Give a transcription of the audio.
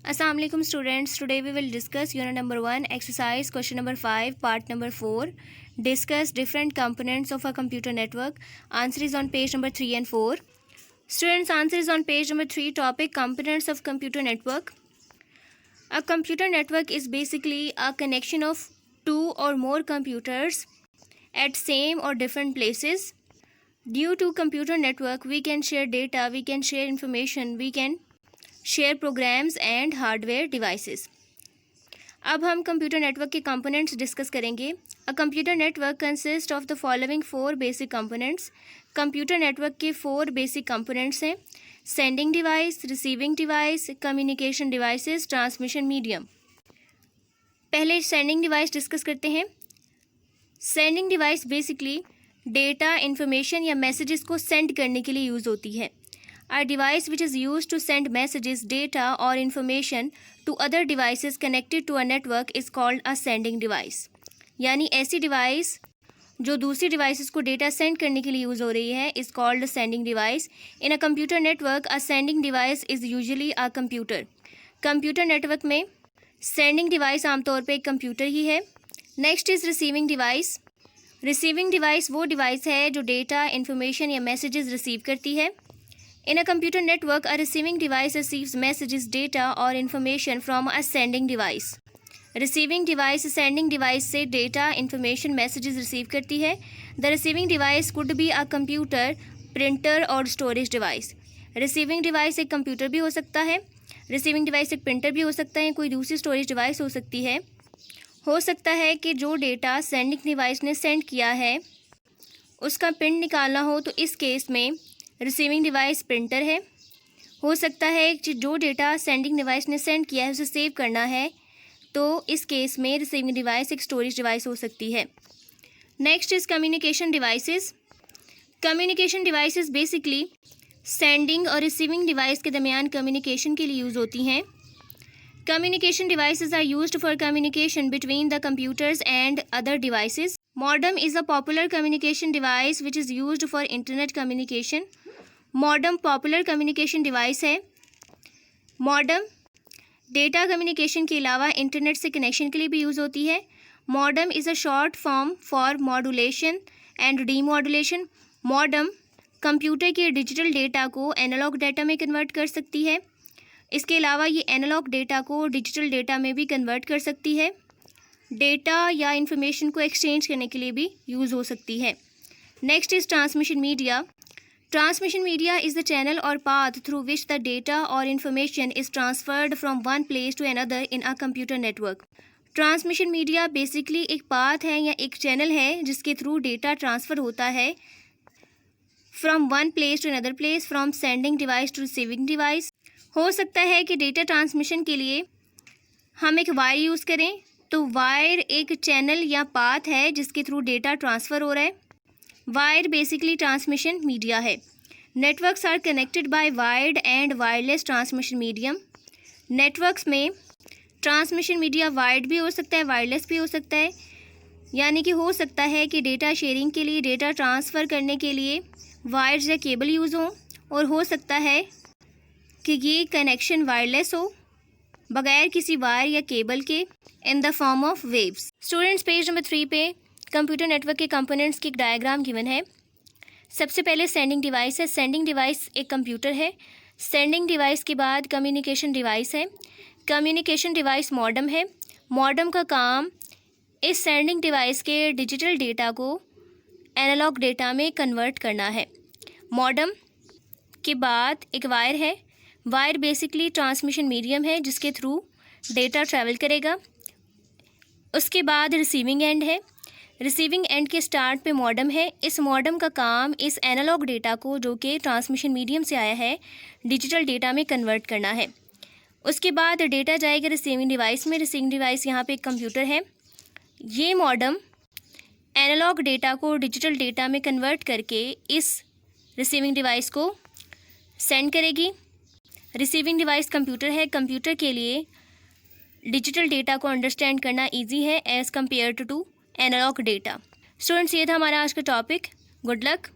Assalamu alaikum students. Today we will discuss unit number 1 exercise question number 5 part number 4. Discuss different components of a computer network. Answer is on page number 3 and 4. Students, answer is on page number 3. Topic components of computer network. A computer network is basically a connection of two or more computers at same or different places. Due to computer network we can share data, we can share information, we can share programs and hardware devices. अब हम computer network के components discuss करेंगे। A computer network consist of the following 4 basic components. Computer network के 4 basic components हैं: sending device, receiving device, communication devices, transmission medium. पहले sending device discuss करते हैं। Sending device basically data, information या messages को send करने के लिए यूज़ होती है। A device which is used to send messages, data or information to other devices connected to a network is called a sending device। यानी ऐसी device जो दूसरी डिवाइसेस को डेटा सेंड करने के लिए यूज़ हो रही है is called a sending device। In a computer network, a sending device is usually a computer। Computer network में सेंडिंग डिवाइस आमतौर पे एक कंप्यूटर ही है। Next is receiving device. Receiving device वो डिवाइस है जो डेटा, इंफॉर्मेशन या मैसेजेस रिसीव करती है। In a computer network, a receiving device receives messages, data or information from a sending device। Receiving device sending device से data, information, messages receive करती है। The receiving device could be a computer, printer और storage device। Receiving device एक computer भी हो सकता है, receiving device एक printer भी हो सकता है, कोई दूसरी storage device हो सकती है। हो सकता है कि जो data sending device ने send किया है उसका print निकालना हो, तो इस केस में रिसीविंग डिवाइस प्रिंटर है। हो सकता है कि जो डेटा सेंडिंग डिवाइस ने सेंड किया है उसे सेव करना है, तो इस केस में रिसीविंग डिवाइस एक स्टोरेज डिवाइस हो सकती है। Next is communication devices. Communication devices basically sending और रिसीविंग डिवाइस के दरमियान कम्युनिकेशन के लिए यूज़ होती हैं। Communication devices are used for communication between the computers and other devices. Modem is a popular communication device which is used for internet communication. Modem popular communication device है। Modem data communication के अलावा internet से connection के लिए भी use होती है। Modem is a short form for modulation and demodulation. Modem computer के डिजिटल डेटा को एनालॉग डेटा में कन्वर्ट कर सकती है। इसके अलावा ये एनालॉग डेटा को डिजिटल डेटा में भी कन्वर्ट कर सकती है। डेटा या इंफॉर्मेशन को एक्सचेंज करने के लिए भी यूज़ हो सकती है। Next is transmission media. Transmission media is the channel or path through which the data or information is transferred from one place to another in a computer network। Transmission media basically एक path है या एक channel है जिसके through data transfer होता है from one place to another place, from sending device to receiving device। हो सकता है कि data transmission के लिए हम एक वायर यूज़ करें, तो वायर एक channel या path है जिसके through data transfer हो रहा है। वायर बेसिकली ट्रांसमिशन मीडिया है। Networks are connected by wired and wireless transmission medium. Networks में ट्रांसमिशन मीडिया वायर्ड भी हो सकता है, वायरलेस भी हो सकता है। यानी कि हो सकता है कि डेटा शेयरिंग के लिए, डेटा ट्रांसफ़र करने के लिए वायर्स या केबल यूज़ हों, और हो सकता है कि ये कनेक्शन वायरलेस हो बगैर किसी वायर या केबल के, in the form of waves. Students, page number 3 पे कंप्यूटर नेटवर्क के कंपोनेंट्स की एक डायग्राम गिवन है। सबसे पहले सेंडिंग डिवाइस है। सेंडिंग डिवाइस एक कंप्यूटर है। सेंडिंग डिवाइस के बाद कम्युनिकेशन डिवाइस है। कम्युनिकेशन डिवाइस मॉडेम है। मॉडेम का काम इस सेंडिंग डिवाइस के डिजिटल डेटा को एनालॉग डेटा में कन्वर्ट करना है। मॉडेम के बाद एक वायर है। वायर बेसिकली ट्रांसमिशन मीडियम है जिसके थ्रू डेटा ट्रैवल करेगा। उसके बाद रिसीविंग एंड है। रिसीविंग एंड के स्टार्ट पे मॉडेम है। इस मॉडेम का काम इस एनालॉग डेटा को, जो कि ट्रांसमिशन मीडियम से आया है, डिजिटल डेटा में कन्वर्ट करना है। उसके बाद डेटा जाएगा रिसीविंग डिवाइस में। रिसीविंग डिवाइस यहाँ पे एक कंप्यूटर है। ये मॉडेम एनालॉग डेटा को डिजिटल डेटा में कन्वर्ट करके इस रिसीविंग डिवाइस को सेंड करेगी। रिसीविंग डिवाइस कंप्यूटर है। कंप्यूटर के लिए डिजिटल डेटा को अंडरस्टैंड करना ईजी है as compare to analogue data. Students, ये था हमारा आज का टॉपिक। Good luck.